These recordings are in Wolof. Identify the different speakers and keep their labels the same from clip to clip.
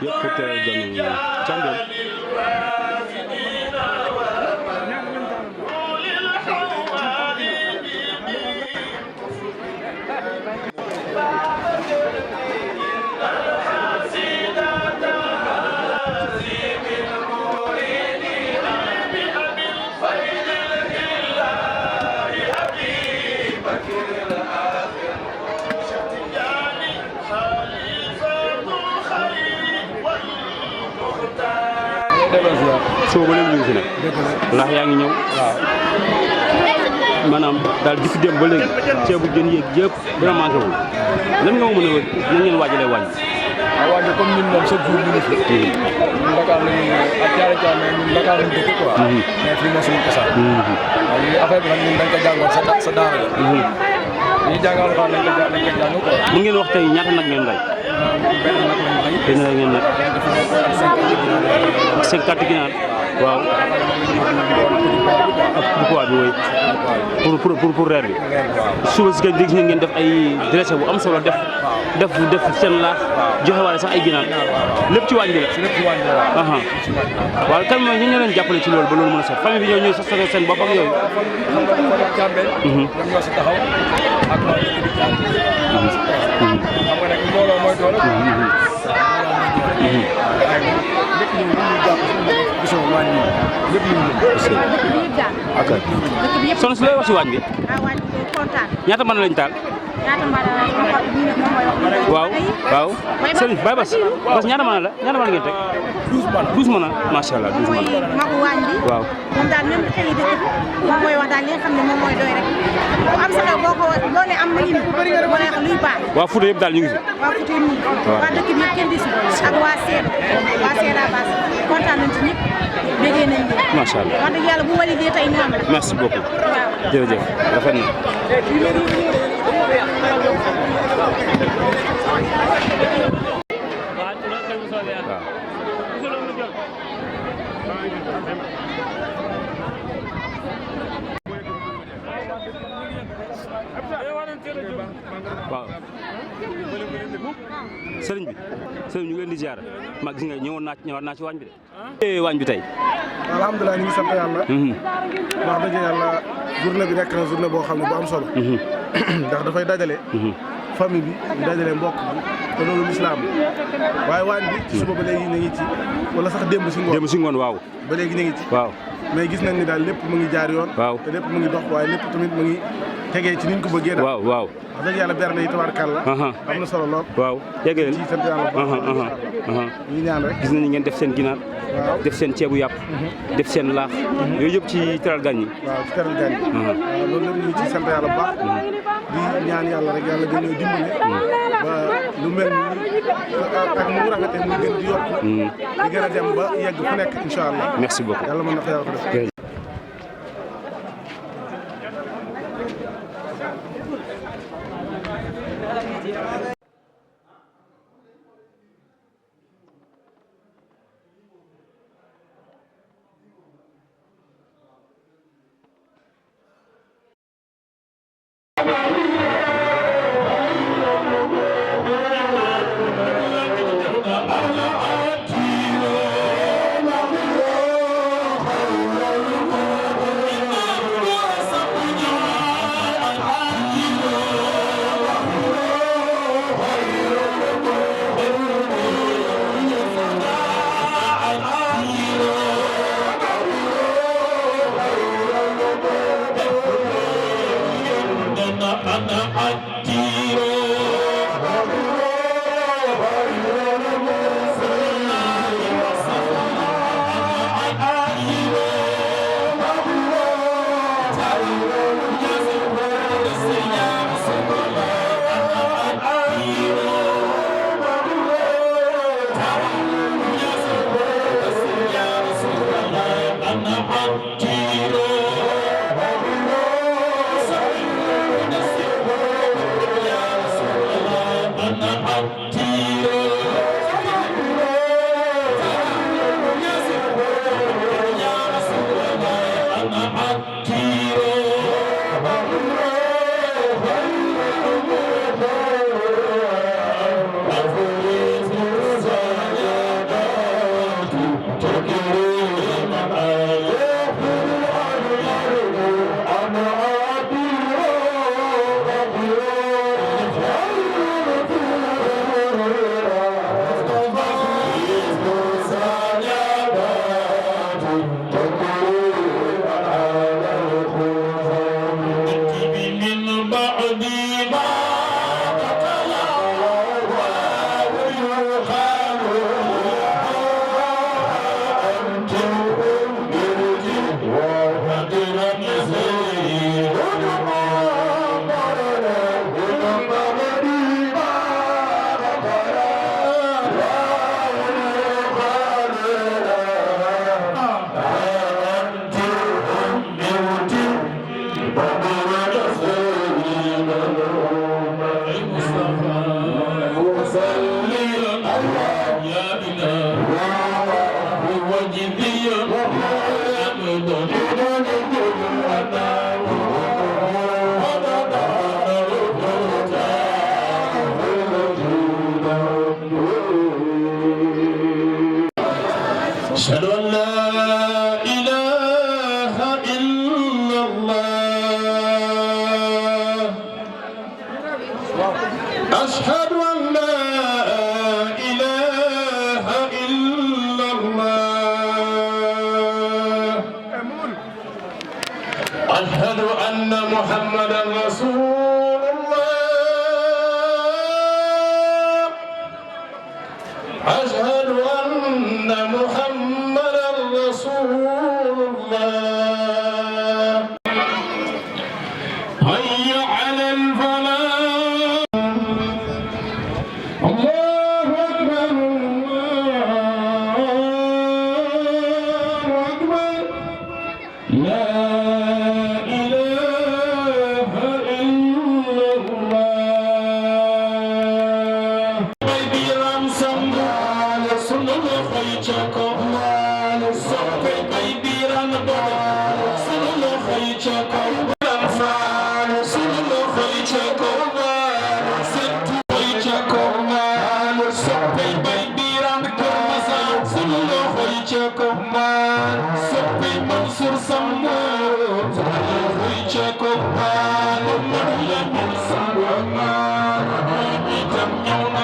Speaker 1: yëpp pour teral ganu Thiamène. soo ba léegi ñu ngi fi nag ndax yaa ngi ñëw maanaam daal di fi dem ba léegi ceebu jën yeeg yëpp dina manqué wul lan nga ma mën a wër nan ngeen waajalee wàññi.
Speaker 2: waaw wàññi comme ñun moom chaque jour ñu ngi fi. ñun Dakar la ñuy ak Thiaré Thiamène ñun Dakar lañ dëkk quoi. mais fii mooy suñu cosaan. waaw ñun affaire bi nag ñun dañ ko jàngoon sa daara la. ñuy jàngal xam nañ ko jàng quoi.
Speaker 1: mu ngeen wax tey ñaata nag ngeen rey.
Speaker 2: benn nag lañ rey.
Speaker 1: benn nag ngeen rey. ak 50 ginaar. waaw. ak poids bi woy pour reer bi. suba si gis ngeen def ay dressé bu am solo def seen laax joxe waale sax ay ginaar lépp ci waañ bi la.
Speaker 2: lépp ci waañ bi la.
Speaker 1: waaw kan mooy ñu leen jàppale ci loolu ba loolu mën a set famille bi ñëw sax seen bopp ak yooyu.
Speaker 2: xam nga Thiamène. ñoom ñoo si taxaw ak waa dëkk bi Thiamène. xam nga nag mbooloo mooy doole. lépp ñu jàpp gisoo waañ bi lépp ñu
Speaker 1: ok soxna si looy wax si waañ bi.
Speaker 3: waañ bi kontaan.
Speaker 1: ñaata mën lañ taal.
Speaker 3: ñaata mën la
Speaker 1: waaw waaw Serigne Baye Bass ñaata mën la ñaata mën ngeen teg. 12 mën macha allah 12 mën.
Speaker 3: mooy magu waañ bi.
Speaker 1: waaw
Speaker 3: moom daal même xëy dëkk moom mooy wax daal li nga xam ne moom mooy doy rek bu am sa xew boo ne am na indi boo ne wax luy baax.
Speaker 1: waa Fouta yëpp daal ñu ngi fi.
Speaker 3: waa Fouta yëpp ñu ngi fi. waa dëkk bi yëpp kenn di si ak waa Seera Bass kontaan nañ ci ñëpp bégee nañ leen.
Speaker 1: macha allah
Speaker 3: wax dëgg yàlla bu walidee tey ñu am la.
Speaker 1: merci beaucoup. waaw jërëjëf rafet na. waaw sëriñ bi ñu ngi leen di ziar ma gis nga ñëwaat naa ci waañ bi de. waañ bi tey.
Speaker 2: alhamdulilah ñu ngi sant yàlla. wax dëgg yàlla journée bi nekk na journée boo xam ne bu am solo. ndax dafay dajale. famille bi dajale mbokk bi te loolu lislaam waaye waañ bi ci suba ba léegi ñu ngi ci wala sax démb si ngoon
Speaker 1: waaw.
Speaker 2: ba léegi ñu ngi ci.
Speaker 1: waaw
Speaker 2: mais gis nañ ni daal lépp mu ngi jaar yoon.
Speaker 1: waaw
Speaker 2: te lépp mu ngi dox waaye lépp tamit mu ngi tegee ci niñ ko bëggee daal.
Speaker 1: waaw waaw.
Speaker 2: wax dëgg yàlla berne yi tabaarkàlla. am na solo lool.
Speaker 1: waaw yegg leen
Speaker 2: ci sant yàlla bu baax. ñu ñaan rek.
Speaker 1: gis nañu ngeen def seen ginaar.
Speaker 2: waaw
Speaker 1: def seen ceebu yàpp. def seen laax. yooyu yëpp ci teral gan ñi.
Speaker 2: waaw ci teral gan ñi. waaw loolu lépp ñu ngi ci sant yàlla bu baax. di ñaan yàlla rek yàlla gën a dimbale. ba lu mel ni ak mu rafetee muy gën di yokk. di gën a dem ba yegg fu nekk incha allah.
Speaker 1: merci beaucoup
Speaker 2: yàlla mën na ko yàlla ko def.
Speaker 4: أشهد أن لا إله إلا الله أشهد أن لا إله إلا الله أشهد أن محمدا رسول الله أشهد أن محمدا رسول الله هيا على الفلاح الله أكبر الله أكبر لا إله إلا الله بيبي رمسم سنو خيچكو سوكي بيبي رنبو سنو خيچكو رمسان سنو خيچكو ستو خيچكو سوكي بيبي رنبو سنو خيچكو سوكي منصور سمو سنو خيچكو مريا من سنو بيتم يوم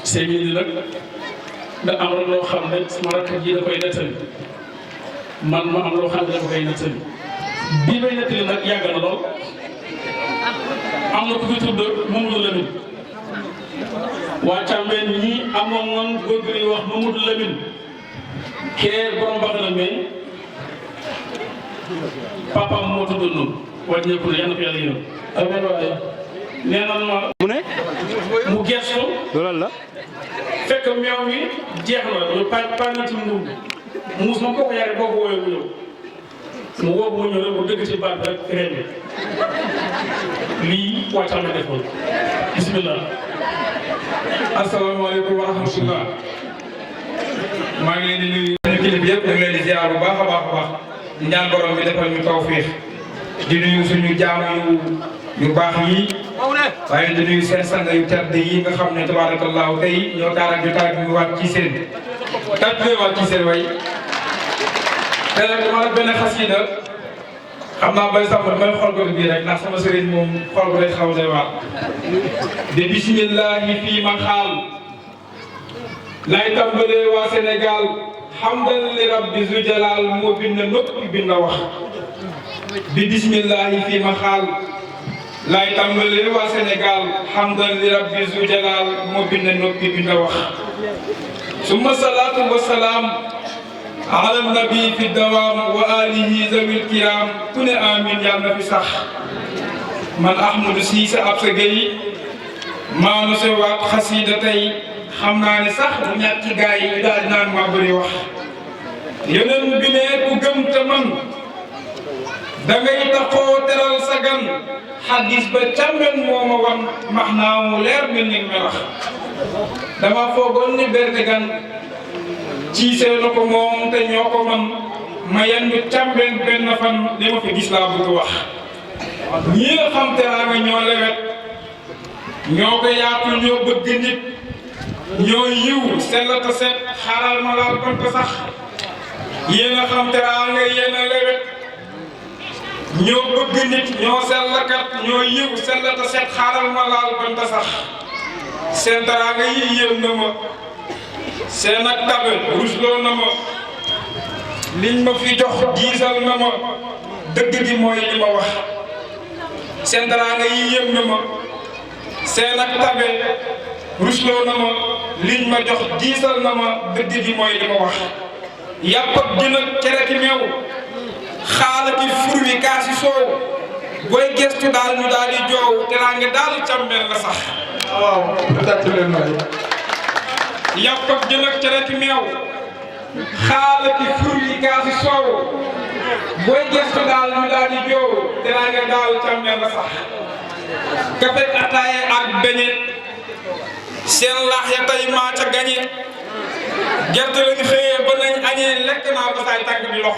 Speaker 5: séegi di nag nga am rek loo xam ne sama rakk ji da koy nettali man ma am loo xam ne dafa koy nettali bii may nettali nag yàgg na lool am na ku fi tudd Mamadou Lamine waa Càmbeen ñii amoon noonu góor gi wax Mamadou Lamine kee borom baax na mais papaam moo tuddoon noonu wàññeeku ne yàlla na ko yàlla yërëm amiin waaye nee na ma
Speaker 1: mu ne
Speaker 5: mu gestu
Speaker 1: loolu la
Speaker 5: fekk meew mi jeex na ñu pa na ci mbuum muus ma ko yare boo ko woowee mu ñëw mu woo mu ñëw rek mu dëgg ci baat rek ren bi lii wàccal ma defoon bismillah.
Speaker 6: asalaamaaleykum wa rahmatullah maa ngi leen di nuyu ñu kilifa yëpp ñu ngi leen di ziar bu baax a baax a baax di ñaan borom bi defal ñu tawfiix di nuyu suñu jaam yu baax yi waaye di nuyu seen sang yu tedd yi nga xam ne tabaarakallaahu tey ñoo taaral jotaay bi waat ci seen way te nag dama la benn xasida xam naa bay sàmm damay xool ko bii rek ndax sama sëriñ moom xool ko day xaw day waat de bismillahi fii ma xaal lay tàmbalee waa Sénégal hamdan li rabbi zu jalal moo bind noppi bind wax bi bismillahi fii ma xaal lay tàmbalee waa Sénégal hamdan li rabbi zu jalal moo bind noppi bind wax summa salaatu wa salaam ala nabi fi dawaam wa alihi zawil kiram ku ne amin yàlla na fi sax man Ahmadou Cissé Absa Gueye maa nu se waat xasida tey xam naa ne sax bu ñàkk ci gaay yi daal di naan maa bëri wax yeneen bi ne ku gëm te man da ngay taxoo teral sa gan xadis ba càmmen moo ma wan max naa mu leer mel ni melax dama foogoon ni berte gan ciisee na ko moom te ñoo ko man ma yendu càmben benn fan li ma fi gis laa bëgg wax ñi nga xam teraanga ñoo lewet ñoo ko yaatu ñoo bëgg nit ñoo yiw sellata set xaaral ma laal bant sax yéen a xam teraanga yéen a lewet ñoo bëgg nit ñoo sellakat ñoo yiw sellata set xaaral ma laal bant sax seen teraanga yi yéem na ma seen ak tabe rusloo na ma liñ ma fi jox diisal na ma dëgg gi mooy li ma wax seen teraanga yi yéem na ma seen ak tabe rusloo na ma liñ ma jox diisal na ma dëgg gi mooy li ma wax yàpp ak jën ak cere ki meew xaala ki fur wi kaasi soow booy gestu daal ñu daal di joow teraanga daal càmmeel la sax
Speaker 4: waaw tàcc leen waay
Speaker 6: yàpp ak jën ak cere ki meew xaala ki fur wi kaasi soow booy gestu daal ñu daal di joow teraanga daal càmmeel la sax kafe ataaye ak beñe seen laax ya tey maa ca gañe gerte lañ xëyee ba nañ añee lekk naa ba saay tànk bi lox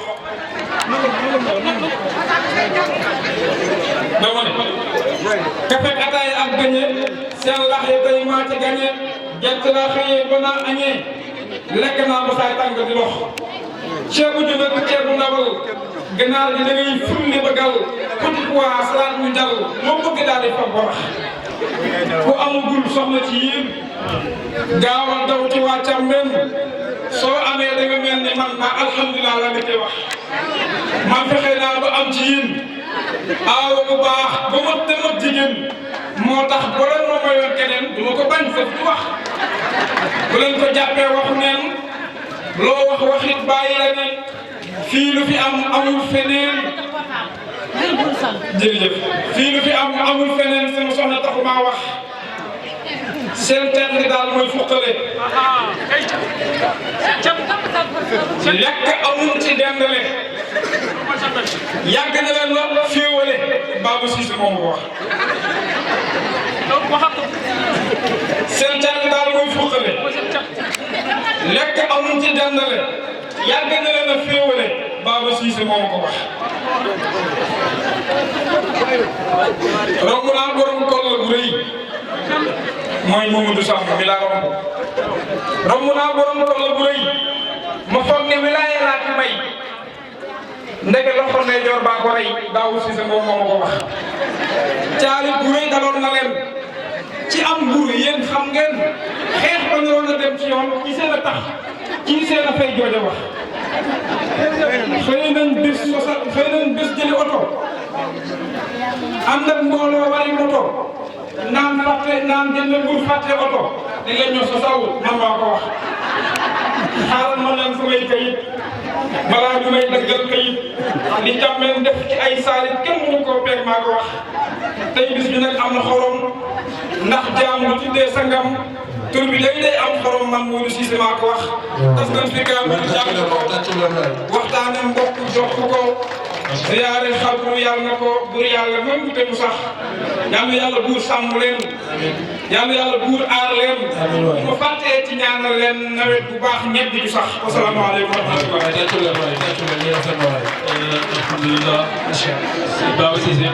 Speaker 6: dama ne kafe ataay ak beñe seen laax ya tey maa ca gañe gerte laa xëyee ba naa añee lekk naa ba saay tànk bi lox ceebu jën ak ceebu ndawal ganaar gi da ngay fulli ba gal petit pois salade mu jàll moo bëgg daal di fa borax ku amagul soxna ci yéen gaawal daw ci waa Càmbeen soo amee da nga mel ni man ma alhamdulilah la nga koy wax man fexe naa ba am ci yéen aawa bu baax ba mat te mat jigéen moo tax boo leen ma mayoon keneen du ma ko bañ sa du wax bu leen ko jàppee waxu neen loo wax waxit bàyyi la ne fii lu fi am amul feneen jërëjëf fii lu fi am amul feneen sama soxna taxu maa wax seen teen li daal mooy fuqale lekk amul ci dendale yàgg na leen la féewale Babou Cissé moom ko wax seen teen li daal mooy fuqale lekk amul ci dendale yàgg na leen la féewale Babou Cissé moom ko wax romb naa borom toll bu rëy mooy Mamadou Samb mi laa romb naa borom toll bu rëy ma foog ne wilaaya laa ci may ndeke loxo ne joor baa ko rey Babou Cissé moom moo ma ko wax caali bu rëy daloon na leen ci am mburu yéen xam ngeen xeex ba ñu doon a dem ci yoon ci seen a tax ci seen a fay jooja wax xëy nañ bés jëli oto ànd ak mbooloo wari moto naan jënd nguur fàtte oto di leen ñoo sosaw man maa ko wax xaaral ma leen samay kayit balaa ñu may daggal kayit li Càmbeen def ci ay saalit kenn mënu koo peeg maa ko wax tey bis bi nag am na xorom ndax jaam lu tuddee sangam tur bi day am xorom man Modou Cissé maa ko wax tas nañ fi kaamil jàng ko waxtaane mbokk jox ko ziyaare xabru yàlla na ko buur yàlla même bu te mu sax yal na yàlla buur sàmm leen yal na yàlla buur aar leen bu ma fàttee ci ñaanal leen nawet bu baax ñebe ju sax wasalaamaaleykum wa rahmatulah.
Speaker 5: alhamdulilah Babou Cissé